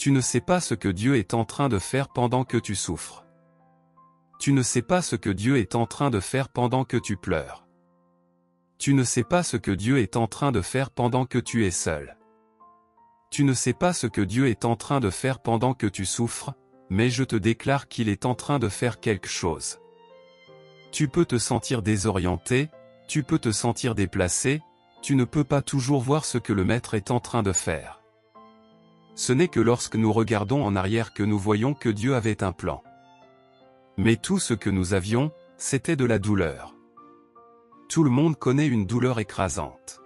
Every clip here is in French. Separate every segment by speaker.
Speaker 1: Tu ne sais pas ce que Dieu est en train de faire pendant que tu souffres. Tu ne sais pas ce que Dieu est en train de faire pendant que tu pleures. Tu ne sais pas ce que Dieu est en train de faire pendant que tu es seul. Tu ne sais pas ce que Dieu est en train de faire pendant que tu souffres, mais je te déclare qu'il est en train de faire quelque chose. Tu peux te sentir désorienté, tu peux te sentir déplacé, tu ne peux pas toujours voir ce que le Maître est en train de faire. Ce n'est que lorsque nous regardons en arrière que nous voyons que Dieu avait un plan. Mais tout ce que nous avions, c'était de la douleur. Tout le monde connaît une douleur écrasante.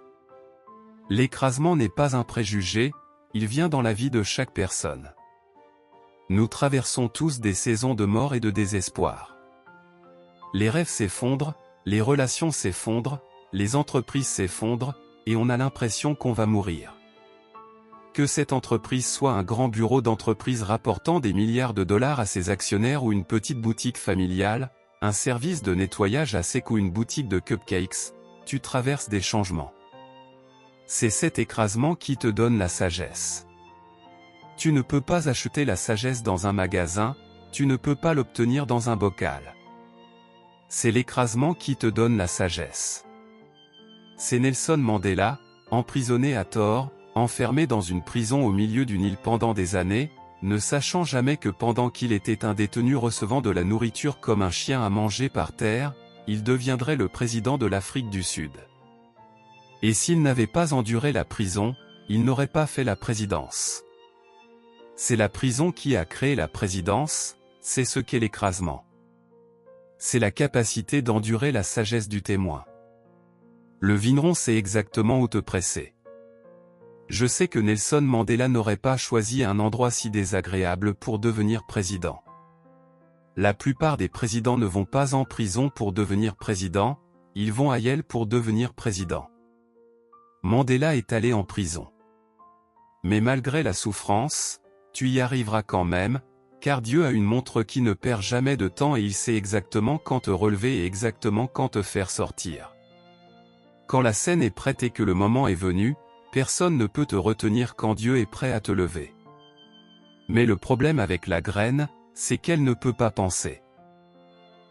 Speaker 1: L'écrasement n'est pas un préjugé, il vient dans la vie de chaque personne. Nous traversons tous des saisons de mort et de désespoir. Les rêves s'effondrent, les relations s'effondrent, les entreprises s'effondrent, et on a l'impression qu'on va mourir. Que cette entreprise soit un grand bureau d'entreprise rapportant des milliards de dollars à ses actionnaires ou une petite boutique familiale, un service de nettoyage à sec ou une boutique de cupcakes, tu traverses des changements. C'est cet écrasement qui te donne la sagesse. Tu ne peux pas acheter la sagesse dans un magasin, tu ne peux pas l'obtenir dans un bocal. C'est l'écrasement qui te donne la sagesse. C'est Nelson Mandela, emprisonné à tort, enfermé dans une prison au milieu d'une île pendant des années, ne sachant jamais que pendant qu'il était un détenu recevant de la nourriture comme un chien à manger par terre, il deviendrait le président de l'Afrique du Sud. Et s'il n'avait pas enduré la prison, il n'aurait pas fait la présidence. C'est la prison qui a créé la présidence, c'est ce qu'est l'écrasement. C'est la capacité d'endurer la sagesse du témoin. Le vigneron sait exactement où te presser. Je sais que Nelson Mandela n'aurait pas choisi un endroit si désagréable pour devenir président. La plupart des présidents ne vont pas en prison pour devenir président, ils vont à Yale pour devenir président. Mandela est allé en prison. Mais malgré la souffrance, tu y arriveras quand même, car Dieu a une montre qui ne perd jamais de temps et il sait exactement quand te relever et exactement quand te faire sortir. Quand la scène est prête et que le moment est venu, personne ne peut te retenir quand Dieu est prêt à te lever. Mais le problème avec la graine, c'est qu'elle ne peut pas penser.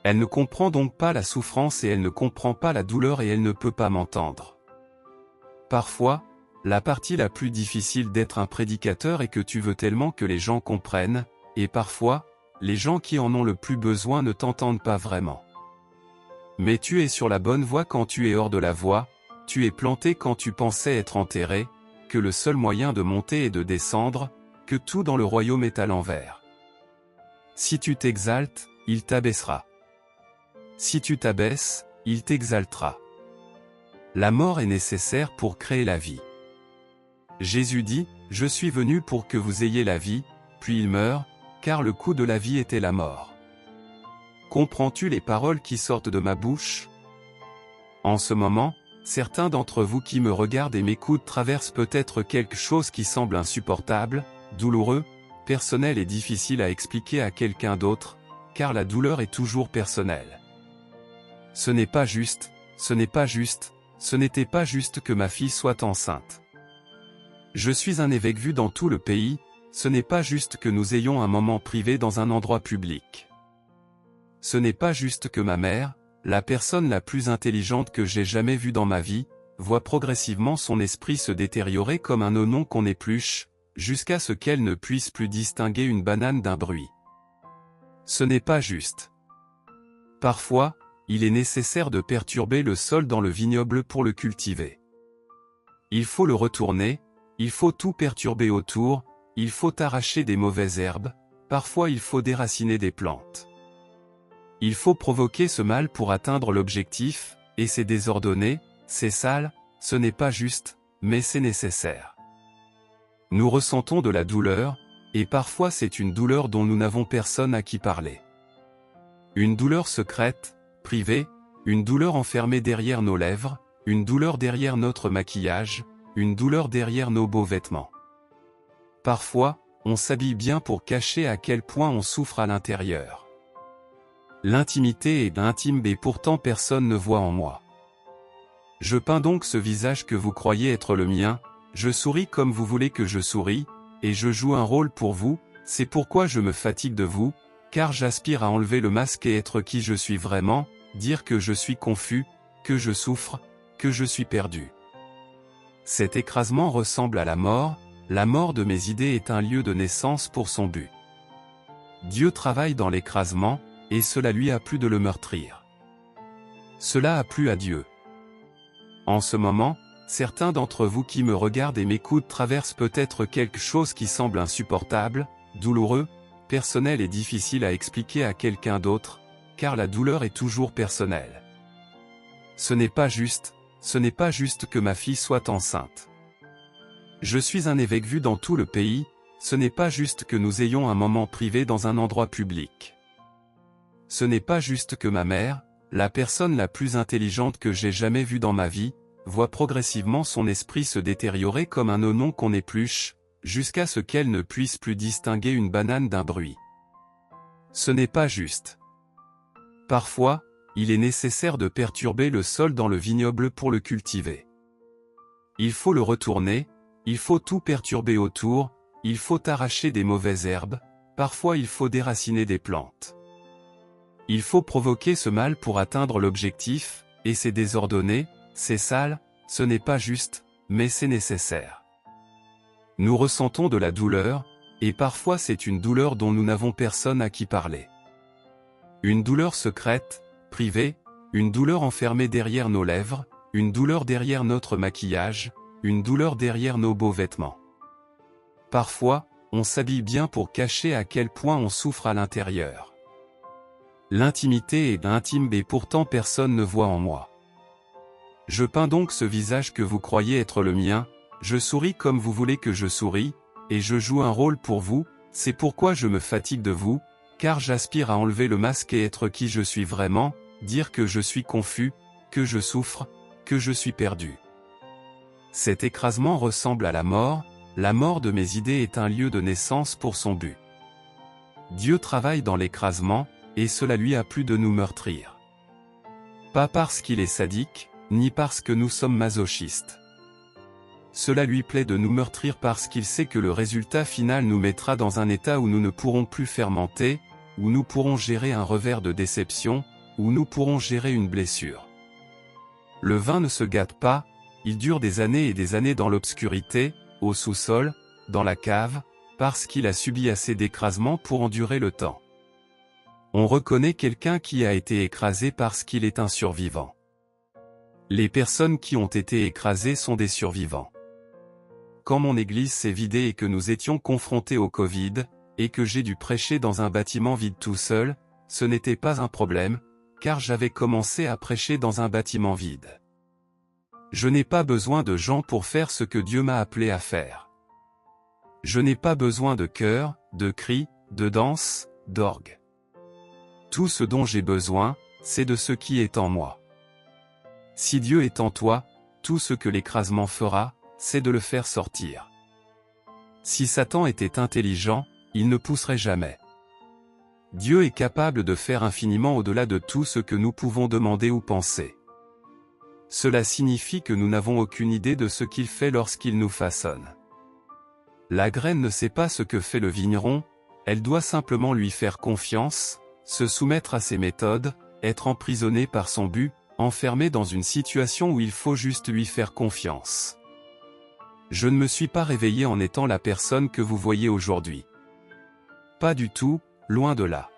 Speaker 1: Elle ne comprend donc pas la souffrance et elle ne comprend pas la douleur et elle ne peut pas m'entendre. Parfois, la partie la plus difficile d'être un prédicateur est que tu veux tellement que les gens comprennent, et parfois, les gens qui en ont le plus besoin ne t'entendent pas vraiment. Mais tu es sur la bonne voie quand tu es hors de la voie, tu es planté quand tu pensais être enterré, que le seul moyen de monter et de descendre, que tout dans le royaume est à l'envers. Si tu t'exaltes, il t'abaissera. Si tu t'abaisses, il t'exaltera. La mort est nécessaire pour créer la vie. Jésus dit, « Je suis venu pour que vous ayez la vie », puis il meurt, car le coût de la vie était la mort. Comprends-tu les paroles qui sortent de ma bouche? En ce moment, certains d'entre vous qui me regardent et m'écoutent traversent peut-être quelque chose qui semble insupportable, douloureux, personnel et difficile à expliquer à quelqu'un d'autre, car la douleur est toujours personnelle. Ce n'est pas juste, ce n'est pas juste, ce n'était pas juste que ma fille soit enceinte. Je suis un évêque vu dans tout le pays, ce n'est pas juste que nous ayons un moment privé dans un endroit public. Ce n'est pas juste que ma mère, la personne la plus intelligente que j'ai jamais vue dans ma vie, voit progressivement son esprit se détériorer comme un oignon qu'on épluche, jusqu'à ce qu'elle ne puisse plus distinguer une banane d'un bruit. Ce n'est pas juste. Parfois, il est nécessaire de perturber le sol dans le vignoble pour le cultiver. Il faut le retourner, il faut tout perturber autour, il faut arracher des mauvaises herbes, parfois il faut déraciner des plantes. Il faut provoquer ce mal pour atteindre l'objectif, et c'est désordonné, c'est sale, ce n'est pas juste, mais c'est nécessaire. Nous ressentons de la douleur, et parfois c'est une douleur dont nous n'avons personne à qui parler. Une douleur secrète, privée, une douleur enfermée derrière nos lèvres, une douleur derrière notre maquillage, une douleur derrière nos beaux vêtements. Parfois, on s'habille bien pour cacher à quel point on souffre à l'intérieur. L'intimité est intime et pourtant personne ne voit en moi. Je peins donc ce visage que vous croyez être le mien, je souris comme vous voulez que je souris, et je joue un rôle pour vous, c'est pourquoi je me fatigue de vous, car j'aspire à enlever le masque et être qui je suis vraiment, dire que je suis confus, que je souffre, que je suis perdu. Cet écrasement ressemble à la mort de mes idées est un lieu de naissance pour son but. Dieu travaille dans l'écrasement, et cela lui a plu de le meurtrir. Cela a plu à Dieu. En ce moment, certains d'entre vous qui me regardent et m'écoutent traversent peut-être quelque chose qui semble insupportable, douloureux, personnel et difficile à expliquer à quelqu'un d'autre, car la douleur est toujours personnelle. Ce n'est pas juste que ma fille soit enceinte. Je suis un évêque vu dans tout le pays, ce n'est pas juste que nous ayons un moment privé dans un endroit public. Ce n'est pas juste que ma mère, la personne la plus intelligente que j'ai jamais vue dans ma vie, voit progressivement son esprit se détériorer comme un oignon qu'on épluche, jusqu'à ce qu'elle ne puisse plus distinguer une banane d'un bruit. Ce n'est pas juste. Parfois, il est nécessaire de perturber le sol dans le vignoble pour le cultiver. Il faut le retourner, il faut tout perturber autour, il faut arracher des mauvaises herbes, parfois il faut déraciner des plantes. Il faut provoquer ce mal pour atteindre l'objectif, et c'est désordonné, c'est sale, ce n'est pas juste, mais c'est nécessaire. Nous ressentons de la douleur, et parfois c'est une douleur dont nous n'avons personne à qui parler. Une douleur secrète, privée, une douleur enfermée derrière nos lèvres, une douleur derrière notre maquillage, une douleur derrière nos beaux vêtements. Parfois, on s'habille bien pour cacher à quel point on souffre à l'intérieur. L'intimité est intime et pourtant personne ne voit en moi. Je peins donc ce visage que vous croyez être le mien, je souris comme vous voulez que je souris, et je joue un rôle pour vous, c'est pourquoi je me fatigue de vous, car j'aspire à enlever le masque et être qui je suis vraiment, dire que je suis confus, que je souffre, que je suis perdu. Cet écrasement ressemble à la mort de mes idées est un lieu de naissance pour son but. Dieu travaille dans l'écrasement, et cela lui a plu de nous meurtrir. Pas parce qu'il est sadique, ni parce que nous sommes masochistes. Cela lui plaît de nous meurtrir parce qu'il sait que le résultat final nous mettra dans un état où nous ne pourrons plus fermenter, où nous pourrons gérer un revers de déception, où nous pourrons gérer une blessure. Le vin ne se gâte pas, il dure des années et des années dans l'obscurité, au sous-sol, dans la cave, parce qu'il a subi assez d'écrasement pour endurer le temps. On reconnaît quelqu'un qui a été écrasé parce qu'il est un survivant. Les personnes qui ont été écrasées sont des survivants. Quand mon église s'est vidée et que nous étions confrontés au Covid, et que j'ai dû prêcher dans un bâtiment vide tout seul, ce n'était pas un problème, car j'avais commencé à prêcher dans un bâtiment vide. Je n'ai pas besoin de gens pour faire ce que Dieu m'a appelé à faire. Je n'ai pas besoin de chœurs, de cris, de danse, d'orgue. Tout ce dont j'ai besoin, c'est de ce qui est en moi. Si Dieu est en toi, tout ce que l'écrasement fera, c'est de le faire sortir. Si Satan était intelligent, il ne pousserait jamais. Dieu est capable de faire infiniment au-delà de tout ce que nous pouvons demander ou penser. Cela signifie que nous n'avons aucune idée de ce qu'il fait lorsqu'il nous façonne. La graine ne sait pas ce que fait le vigneron, elle doit simplement lui faire confiance, se soumettre à ses méthodes, être emprisonnée par son but, enfermée dans une situation où il faut juste lui faire confiance. Je ne me suis pas réveillé en étant la personne que vous voyez aujourd'hui. Pas du tout, loin de là.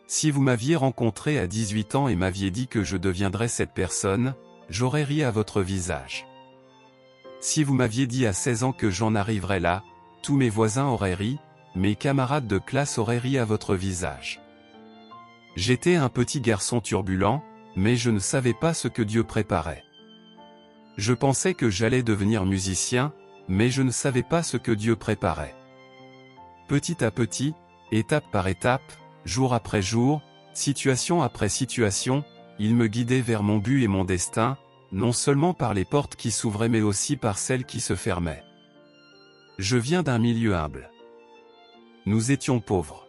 Speaker 1: Si vous m'aviez rencontré à 18 ans et m'aviez dit que je deviendrais cette personne, j'aurais ri à votre visage. Si vous m'aviez dit à 16 ans que j'en arriverais là, tous mes voisins auraient ri, mes camarades de classe auraient ri à votre visage. J'étais un petit garçon turbulent, mais je ne savais pas ce que Dieu préparait. Je pensais que j'allais devenir musicien, mais je ne savais pas ce que Dieu préparait. Petit à petit, étape par étape, jour après jour, situation après situation, il me guidait vers mon but et mon destin, non seulement par les portes qui s'ouvraient mais aussi par celles qui se fermaient. Je viens d'un milieu humble. Nous étions pauvres.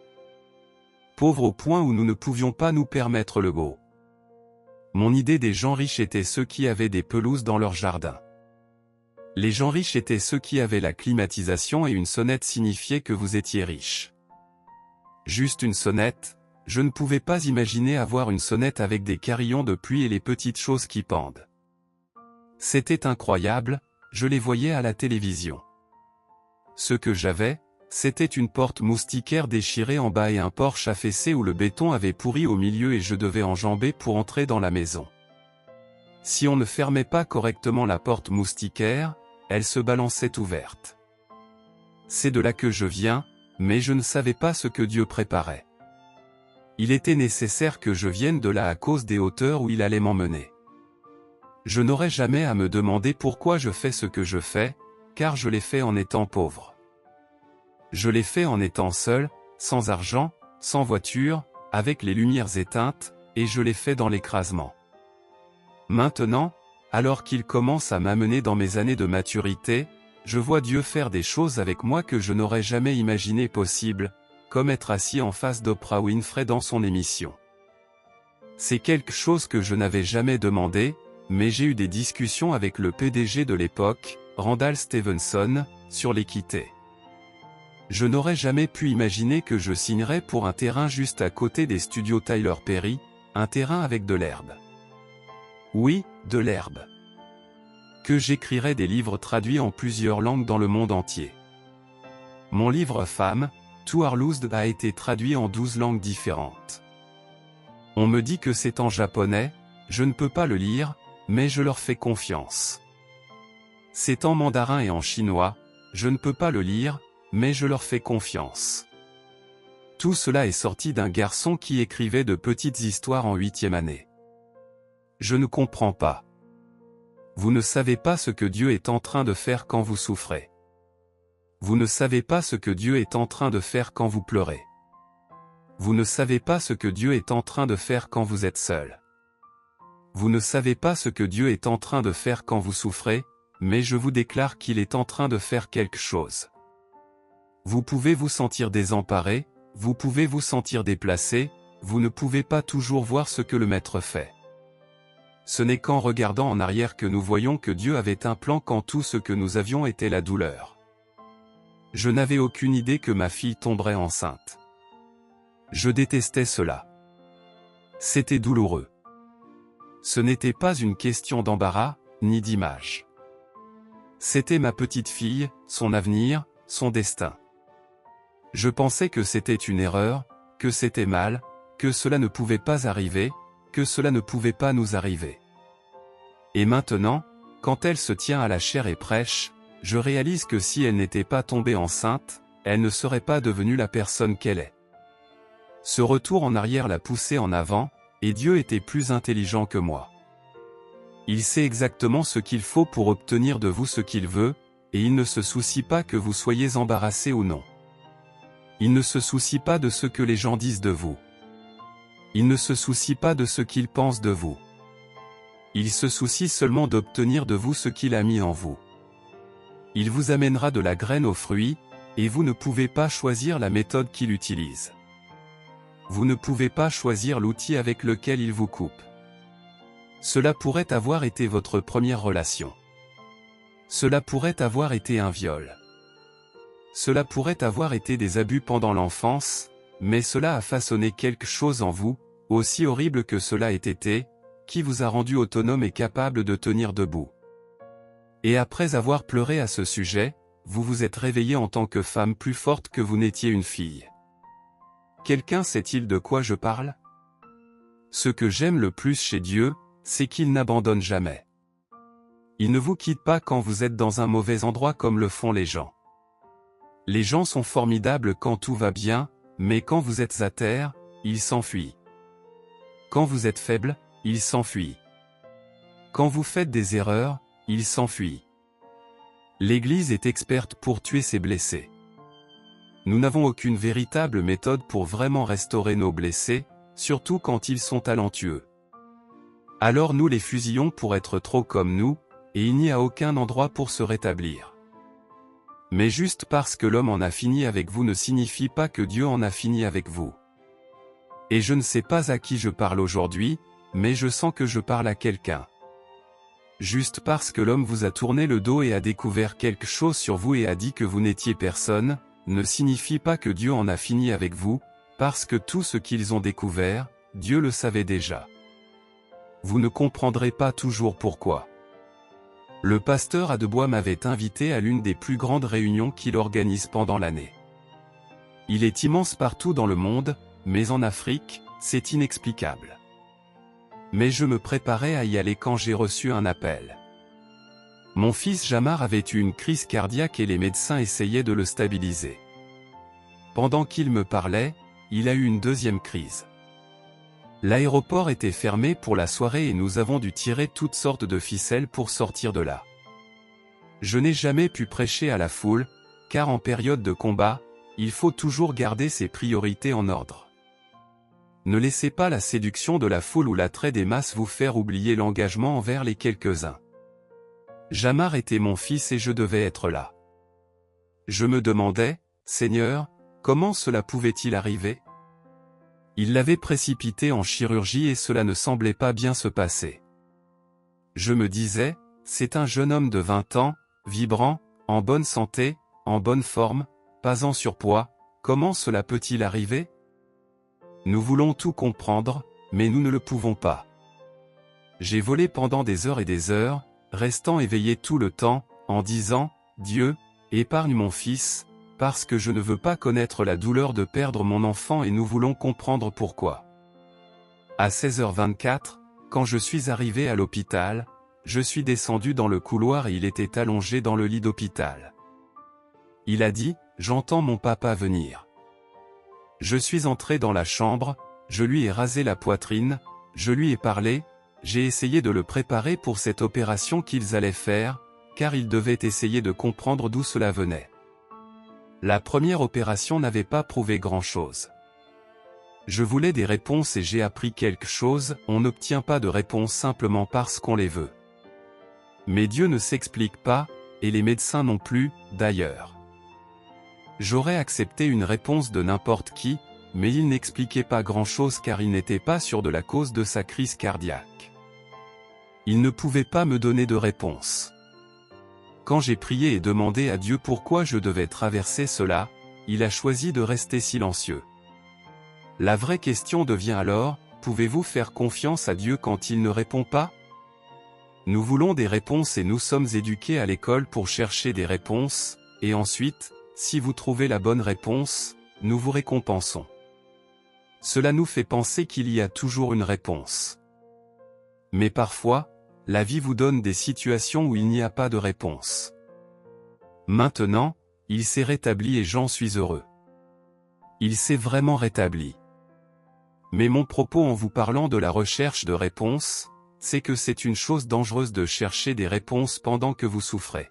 Speaker 1: Pauvres au point où nous ne pouvions pas nous permettre le beau. Mon idée des gens riches était ceux qui avaient des pelouses dans leur jardin. Les gens riches étaient ceux qui avaient la climatisation et une sonnette signifiait que vous étiez riche. Juste une sonnette, je ne pouvais pas imaginer avoir une sonnette avec des carillons de pluie et les petites choses qui pendent. C'était incroyable, je les voyais à la télévision. Ce que j'avais, c'était une porte moustiquaire déchirée en bas et un porche affaissé où le béton avait pourri au milieu et je devais enjamber pour entrer dans la maison. Si on ne fermait pas correctement la porte moustiquaire, elle se balançait ouverte. C'est de là que je viens, mais je ne savais pas ce que Dieu préparait. Il était nécessaire que je vienne de là à cause des hauteurs où il allait m'emmener. Je n'aurais jamais à me demander pourquoi je fais ce que je fais, car je l'ai fait en étant pauvre. Je l'ai fait en étant seul, sans argent, sans voiture, avec les lumières éteintes, et je l'ai fait dans l'écrasement. Maintenant, alors qu'il commence à m'amener dans mes années de maturité, je vois Dieu faire des choses avec moi que je n'aurais jamais imaginé possible, comme être assis en face d'Oprah Winfrey dans son émission. C'est quelque chose que je n'avais jamais demandé, mais j'ai eu des discussions avec le PDG de l'époque, Randall Stevenson, sur l'équité. Je n'aurais jamais pu imaginer que je signerais pour un terrain juste à côté des studios Tyler Perry, un terrain avec de l'herbe. Oui, de l'herbe. Que j'écrirais des livres traduits en plusieurs langues dans le monde entier. Mon livre Femme, To Are Loosed a été traduit en 12 langues différentes. On me dit que c'est en japonais, je ne peux pas le lire, mais je leur fais confiance. C'est en mandarin et en chinois, je ne peux pas le lire, mais je leur fais confiance. Tout cela est sorti d'un garçon qui écrivait de petites histoires en 8e année. Je ne comprends pas. Vous ne savez pas ce que Dieu est en train de faire quand vous souffrez. Vous ne savez pas ce que Dieu est en train de faire quand vous pleurez. Vous ne savez pas ce que Dieu est en train de faire quand vous êtes seul. Vous ne savez pas ce que Dieu est en train de faire quand vous souffrez, mais je vous déclare qu'il est en train de faire quelque chose. Vous pouvez vous sentir désemparé, vous pouvez vous sentir déplacé, vous ne pouvez pas toujours voir ce que le Maître fait. Ce n'est qu'en regardant en arrière que nous voyons que Dieu avait un plan quand tout ce que nous avions était la douleur. Je n'avais aucune idée que ma fille tomberait enceinte. Je détestais cela. C'était douloureux. Ce n'était pas une question d'embarras, ni d'image. C'était ma petite fille, son avenir, son destin. Je pensais que c'était une erreur, que c'était mal, que cela ne pouvait pas arriver, que cela ne pouvait pas nous arriver. Et maintenant, quand elle se tient à la chair et prêche, je réalise que si elle n'était pas tombée enceinte, elle ne serait pas devenue la personne qu'elle est. Ce retour en arrière l'a poussée en avant, et Dieu était plus intelligent que moi. Il sait exactement ce qu'il faut pour obtenir de vous ce qu'il veut, et il ne se soucie pas que vous soyez embarrassé ou non. Il ne se soucie pas de ce que les gens disent de vous. Il ne se soucie pas de ce qu'ils pensent de vous. Il se soucie seulement d'obtenir de vous ce qu'il a mis en vous. Il vous amènera de la graine au fruit, et vous ne pouvez pas choisir la méthode qu'il utilise. Vous ne pouvez pas choisir l'outil avec lequel il vous coupe. Cela pourrait avoir été votre première relation. Cela pourrait avoir été un viol. Cela pourrait avoir été des abus pendant l'enfance, mais cela a façonné quelque chose en vous, aussi horrible que cela ait été, qui vous a rendu autonome et capable de tenir debout. Et après avoir pleuré à ce sujet, vous vous êtes réveillé en tant que femme plus forte que vous n'étiez une fille. Quelqu'un sait-il de quoi je parle? Ce que j'aime le plus chez Dieu, c'est qu'il n'abandonne jamais. Il ne vous quitte pas quand vous êtes dans un mauvais endroit comme le font les gens. Les gens sont formidables quand tout va bien, mais quand vous êtes à terre, ils s'enfuient. Quand vous êtes faible, ils s'enfuient. Quand vous faites des erreurs, ils s'enfuient. L'Église est experte pour tuer ses blessés. Nous n'avons aucune véritable méthode pour vraiment restaurer nos blessés, surtout quand ils sont talentueux. Alors nous les fusillons pour être trop comme nous, et il n'y a aucun endroit pour se rétablir. Mais juste parce que l'homme en a fini avec vous ne signifie pas que Dieu en a fini avec vous. Et je ne sais pas à qui je parle aujourd'hui, mais je sens que je parle à quelqu'un. Juste parce que l'homme vous a tourné le dos et a découvert quelque chose sur vous et a dit que vous n'étiez personne, ne signifie pas que Dieu en a fini avec vous, parce que tout ce qu'ils ont découvert, Dieu le savait déjà. Vous ne comprendrez pas toujours pourquoi. Le pasteur Adebois m'avait invité à l'une des plus grandes réunions qu'il organise pendant l'année. Il est immense partout dans le monde, mais en Afrique, c'est inexplicable. Mais je me préparais à y aller quand j'ai reçu un appel. Mon fils Jamar avait eu une crise cardiaque et les médecins essayaient de le stabiliser. Pendant qu'il me parlait, il a eu une deuxième crise. L'aéroport était fermé pour la soirée et nous avons dû tirer toutes sortes de ficelles pour sortir de là. Je n'ai jamais pu prêcher à la foule, car en période de combat, il faut toujours garder ses priorités en ordre. Ne laissez pas la séduction de la foule ou l'attrait des masses vous faire oublier l'engagement envers les quelques-uns. Jamar était mon fils et je devais être là. Je me demandais, Seigneur, comment cela pouvait-il arriver? Il l'avait précipité en chirurgie et cela ne semblait pas bien se passer. Je me disais, c'est un jeune homme de 20 ans, vibrant, en bonne santé, en bonne forme, pas en surpoids, comment cela peut-il arriver? Nous voulons tout comprendre, mais nous ne le pouvons pas. J'ai volé pendant des heures et des heures, restant éveillé tout le temps, en disant, Dieu, épargne mon fils, parce que je ne veux pas connaître la douleur de perdre mon enfant et nous voulons comprendre pourquoi. À 16h24, quand je suis arrivé à l'hôpital, je suis descendu dans le couloir et il était allongé dans le lit d'hôpital. Il a dit, j'entends mon papa venir. Je suis entré dans la chambre, je lui ai rasé la poitrine, je lui ai parlé, j'ai essayé de le préparer pour cette opération qu'ils allaient faire, car il devait essayer de comprendre d'où cela venait. La première opération n'avait pas prouvé grand-chose. Je voulais des réponses et j'ai appris quelque chose, on n'obtient pas de réponses simplement parce qu'on les veut. Mais Dieu ne s'explique pas, et les médecins non plus, d'ailleurs. J'aurais accepté une réponse de n'importe qui, mais il n'expliquait pas grand-chose car il n'était pas sûr de la cause de sa crise cardiaque. Il ne pouvait pas me donner de réponse. Quand j'ai prié et demandé à Dieu pourquoi je devais traverser cela, il a choisi de rester silencieux. La vraie question devient alors, pouvez-vous faire confiance à Dieu quand il ne répond pas? Nous voulons des réponses et nous sommes éduqués à l'école pour chercher des réponses, et ensuite, si vous trouvez la bonne réponse, nous vous récompensons. Cela nous fait penser qu'il y a toujours une réponse. Mais parfois, la vie vous donne des situations où il n'y a pas de réponse. Maintenant, il s'est rétabli et j'en suis heureux. Il s'est vraiment rétabli. Mais mon propos en vous parlant de la recherche de réponses, c'est que c'est une chose dangereuse de chercher des réponses pendant que vous souffrez.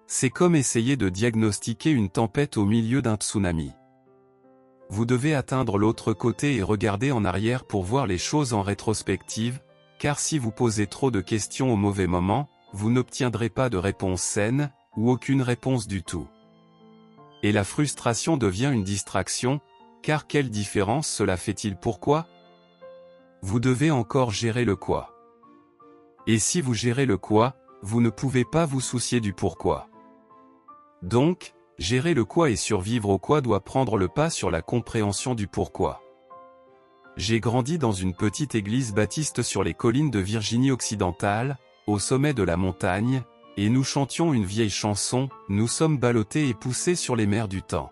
Speaker 1: C'est comme essayer de diagnostiquer une tempête au milieu d'un tsunami. Vous devez atteindre l'autre côté et regarder en arrière pour voir les choses en rétrospective, car si vous posez trop de questions au mauvais moment, vous n'obtiendrez pas de réponse saine, ou aucune réponse du tout. Et la frustration devient une distraction, car quelle différence cela fait-il pourquoi? Vous devez encore gérer le quoi. Et si vous gérez le quoi, vous ne pouvez pas vous soucier du pourquoi. Donc, gérer le quoi et survivre au quoi doit prendre le pas sur la compréhension du pourquoi. J'ai grandi dans une petite église baptiste sur les collines de Virginie occidentale, au sommet de la montagne, et nous chantions une vieille chanson, nous sommes ballottés et poussés sur les mers du temps.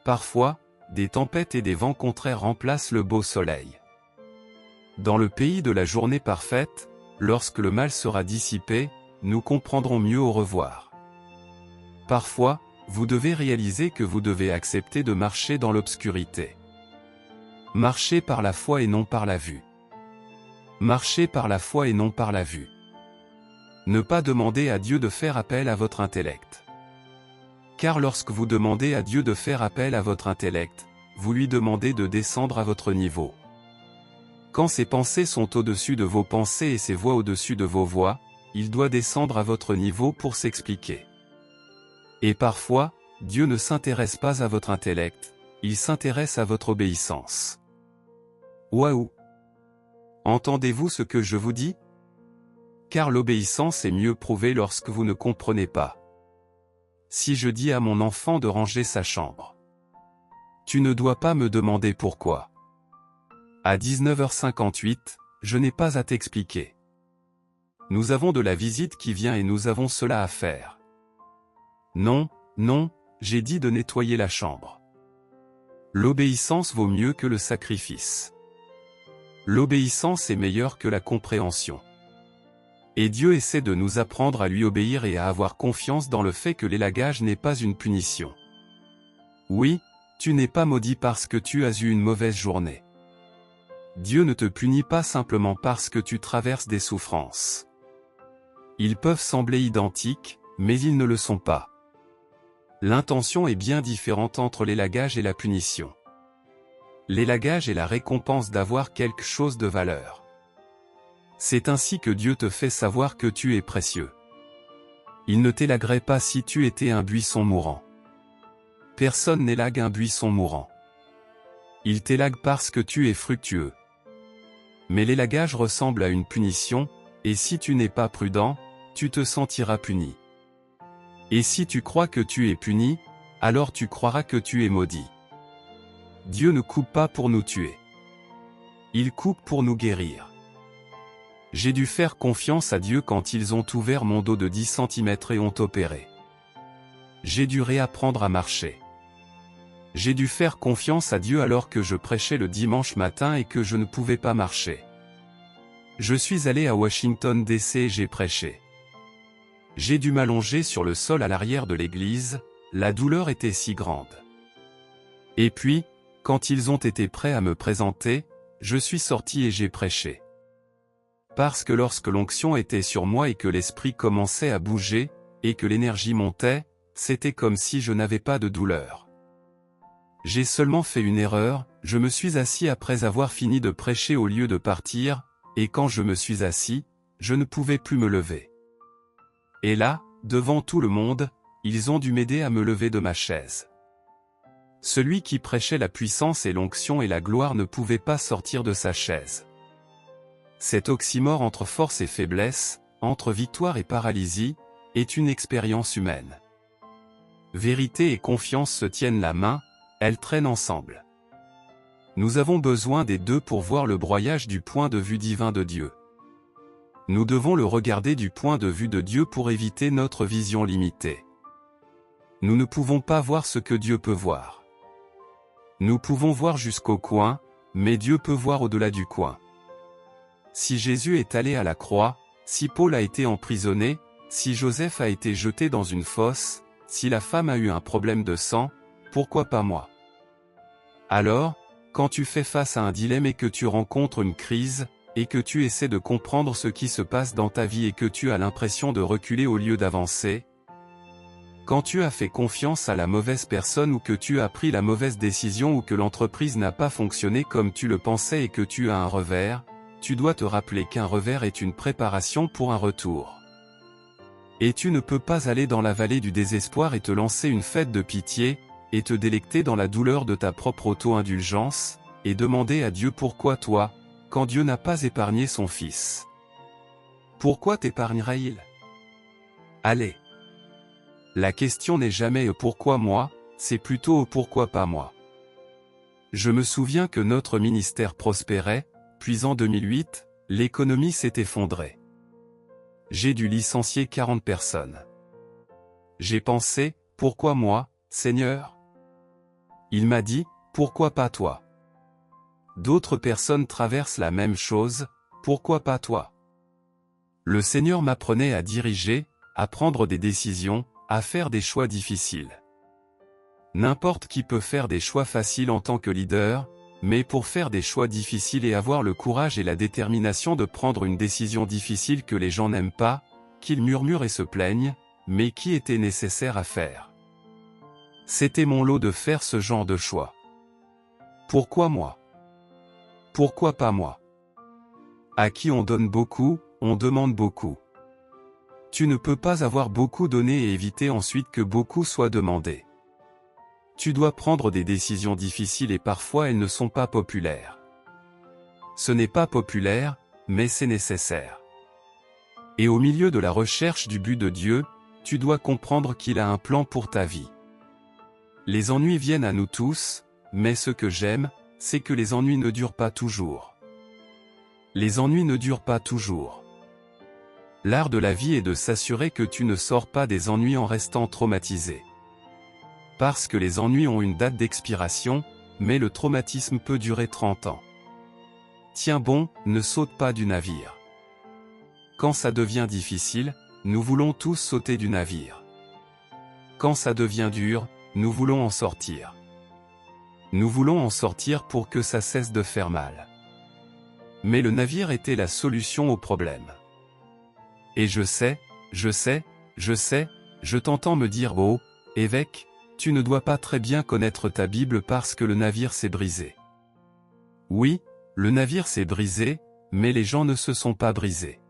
Speaker 1: Parfois, des tempêtes et des vents contraires remplacent le beau soleil. Dans le pays de la journée parfaite, lorsque le mal sera dissipé, nous comprendrons mieux au revoir. Parfois, vous devez réaliser que vous devez accepter de marcher dans l'obscurité. Marchez par la foi et non par la vue. Marchez par la foi et non par la vue. Ne pas demander à Dieu de faire appel à votre intellect. Car lorsque vous demandez à Dieu de faire appel à votre intellect, vous lui demandez de descendre à votre niveau. Quand ses pensées sont au-dessus de vos pensées et ses voix au-dessus de vos voix, il doit descendre à votre niveau pour s'expliquer. Et parfois, Dieu ne s'intéresse pas à votre intellect, il s'intéresse à votre obéissance. Waouh! Entendez-vous ce que je vous dis? car l'obéissance est mieux prouvée lorsque vous ne comprenez pas. Si je dis à mon enfant de ranger sa chambre, tu ne dois pas me demander pourquoi. À 19h58, je n'ai pas à t'expliquer. Nous avons de la visite qui vient et nous avons cela à faire. Non, non, j'ai dit de nettoyer la chambre. L'obéissance vaut mieux que le sacrifice. L'obéissance est meilleure que la compréhension. Et Dieu essaie de nous apprendre à lui obéir et à avoir confiance dans le fait que l'élagage n'est pas une punition. Oui, tu n'es pas maudit parce que tu as eu une mauvaise journée. Dieu ne te punit pas simplement parce que tu traverses des souffrances. Ils peuvent sembler identiques, mais ils ne le sont pas. L'intention est bien différente entre l'élagage et la punition. L'élagage est la récompense d'avoir quelque chose de valeur. C'est ainsi que Dieu te fait savoir que tu es précieux. Il ne t'élaguerait pas si tu étais un buisson mourant. Personne n'élague un buisson mourant. Il t'élague parce que tu es fructueux. Mais l'élagage ressemble à une punition, et si tu n'es pas prudent, tu te sentiras puni. Et si tu crois que tu es puni, alors tu croiras que tu es maudit. Dieu ne coupe pas pour nous tuer. Il coupe pour nous guérir. J'ai dû faire confiance à Dieu quand ils ont ouvert mon dos de 10 cm et ont opéré. J'ai dû réapprendre à marcher. J'ai dû faire confiance à Dieu alors que je prêchais le dimanche matin et que je ne pouvais pas marcher. Je suis allé à Washington DC et j'ai prêché. J'ai dû m'allonger sur le sol à l'arrière de l'église, la douleur était si grande. Et puis, quand ils ont été prêts à me présenter, je suis sorti et j'ai prêché. Parce que lorsque l'onction était sur moi et que l'esprit commençait à bouger, et que l'énergie montait, c'était comme si je n'avais pas de douleur. J'ai seulement fait une erreur, je me suis assis après avoir fini de prêcher au lieu de partir, et quand je me suis assis, je ne pouvais plus me lever. Et là, devant tout le monde, ils ont dû m'aider à me lever de ma chaise. Celui qui prêchait la puissance et l'onction et la gloire ne pouvait pas sortir de sa chaise. Cet oxymore entre force et faiblesse, entre victoire et paralysie, est une expérience humaine. Vérité et confiance se tiennent la main, elles traînent ensemble. Nous avons besoin des deux pour voir le broyage du point de vue divin de Dieu. Nous devons le regarder du point de vue de Dieu pour éviter notre vision limitée. Nous ne pouvons pas voir ce que Dieu peut voir. Nous pouvons voir jusqu'au coin, mais Dieu peut voir au-delà du coin. Si Jésus est allé à la croix, si Paul a été emprisonné, si Joseph a été jeté dans une fosse, si la femme a eu un problème de sang, pourquoi pas moi? Alors, quand tu fais face à un dilemme et que tu rencontres une crise, et que tu essaies de comprendre ce qui se passe dans ta vie et que tu as l'impression de reculer au lieu d'avancer, quand tu as fait confiance à la mauvaise personne ou que tu as pris la mauvaise décision ou que l'entreprise n'a pas fonctionné comme tu le pensais et que tu as un revers, tu dois te rappeler qu'un revers est une préparation pour un retour. Et tu ne peux pas aller dans la vallée du désespoir et te lancer une fête de pitié, et te délecter dans la douleur de ta propre auto-indulgence, et demander à Dieu pourquoi toi, quand Dieu n'a pas épargné son Fils. Pourquoi t'épargnerait-il? Allez. La question n'est jamais pourquoi moi, c'est plutôt pourquoi pas moi. Je me souviens que notre ministère prospérait, puis en 2008, l'économie s'est effondrée. J'ai dû licencier 40 personnes. J'ai pensé, pourquoi moi, Seigneur? Il m'a dit, pourquoi pas toi? D'autres personnes traversent la même chose, pourquoi pas toi? Le Seigneur m'apprenait à diriger, à prendre des décisions, à faire des choix difficiles. N'importe qui peut faire des choix faciles en tant que leader, mais pour faire des choix difficiles et avoir le courage et la détermination de prendre une décision difficile que les gens n'aiment pas, qu'ils murmurent et se plaignent, mais qui était nécessaire à faire. C'était mon lot de faire ce genre de choix. Pourquoi moi? Pourquoi pas moi? À qui on donne beaucoup, on demande beaucoup. Tu ne peux pas avoir beaucoup donné et éviter ensuite que beaucoup soit demandé. Tu dois prendre des décisions difficiles et parfois elles ne sont pas populaires. Ce n'est pas populaire, mais c'est nécessaire. Et au milieu de la recherche du but de Dieu, tu dois comprendre qu'il a un plan pour ta vie. Les ennuis viennent à nous tous, mais ce que j'aime, c'est que les ennuis ne durent pas toujours. Les ennuis ne durent pas toujours. L'art de la vie est de s'assurer que tu ne sors pas des ennuis en restant traumatisé. Parce que les ennuis ont une date d'expiration, mais le traumatisme peut durer 30 ans. Tiens bon, ne saute pas du navire. Quand ça devient difficile, nous voulons tous sauter du navire. Quand ça devient dur, nous voulons en sortir. Nous voulons en sortir pour que ça cesse de faire mal. Mais le navire était la solution au problème. Et je t'entends me dire « Oh, évêque, tu ne dois pas très bien connaître ta Bible parce que le navire s'est brisé. » Oui, le navire s'est brisé, mais les gens ne se sont pas brisés.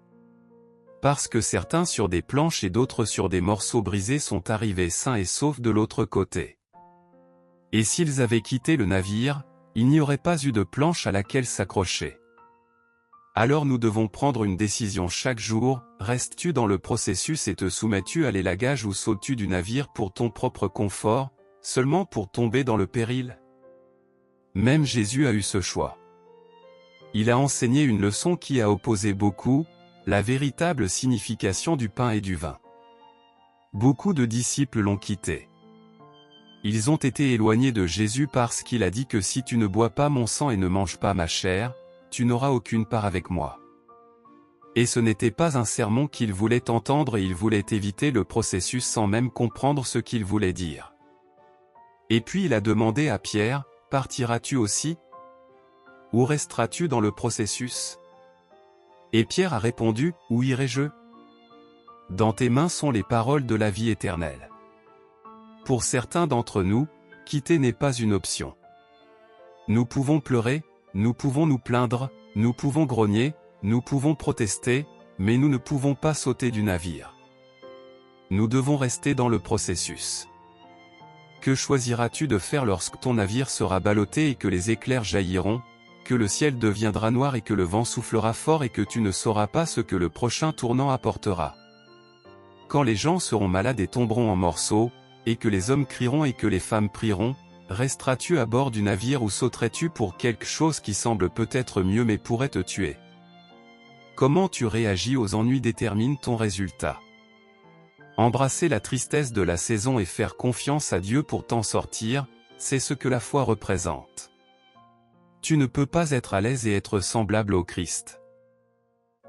Speaker 1: Parce que certains sur des planches et d'autres sur des morceaux brisés sont arrivés sains et saufs de l'autre côté. Et s'ils avaient quitté le navire, il n'y aurait pas eu de planche à laquelle s'accrocher. Alors nous devons prendre une décision chaque jour, restes-tu dans le processus et te soumets-tu à l'élagage ou sautes-tu du navire pour ton propre confort, seulement pour tomber dans le péril? Même Jésus a eu ce choix. Il a enseigné une leçon qui a opposé beaucoup, la véritable signification du pain et du vin. Beaucoup de disciples l'ont quitté. Ils ont été éloignés de Jésus parce qu'il a dit que si tu ne bois pas mon sang et ne manges pas ma chair, tu n'auras aucune part avec moi. Et ce n'était pas un sermon qu'il voulait entendre et il voulait éviter le processus sans même comprendre ce qu'il voulait dire. Et puis il a demandé à Pierre, « Partiras-tu aussi? Ou resteras-tu dans le processus ?» Et Pierre a répondu, « Où irai-je? Dans tes mains sont les paroles de la vie éternelle. » Pour certains d'entre nous, quitter n'est pas une option. Nous pouvons pleurer, nous pouvons nous plaindre, nous pouvons grogner, nous pouvons protester, mais nous ne pouvons pas sauter du navire. Nous devons rester dans le processus. Que choisiras-tu de faire lorsque ton navire sera ballotté et que les éclairs jailliront, que le ciel deviendra noir et que le vent soufflera fort et que tu ne sauras pas ce que le prochain tournant apportera? Quand les gens seront malades et tomberont en morceaux, et que les hommes crieront et que les femmes prieront, resteras-tu à bord du navire ou sauterais-tu pour quelque chose qui semble peut-être mieux mais pourrait te tuer? Comment tu réagis aux ennuis détermine ton résultat. Embrasser la tristesse de la saison et faire confiance à Dieu pour t'en sortir, c'est ce que la foi représente. Tu ne peux pas être à l'aise et être semblable au Christ.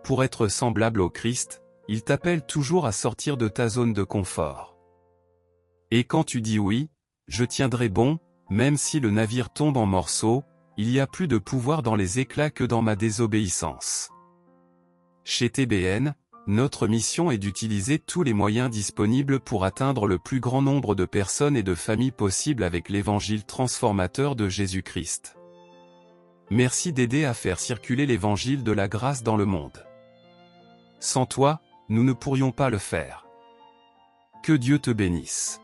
Speaker 1: Pour être semblable au Christ, il t'appelle toujours à sortir de ta zone de confort. Et quand tu dis oui, je tiendrai bon, même si le navire tombe en morceaux, il y a plus de pouvoir dans les éclats que dans ma désobéissance. Chez TBN, notre mission est d'utiliser tous les moyens disponibles pour atteindre le plus grand nombre de personnes et de familles possible avec l'évangile transformateur de Jésus-Christ. Merci d'aider à faire circuler l'évangile de la grâce dans le monde. Sans toi, nous ne pourrions pas le faire. Que Dieu te bénisse.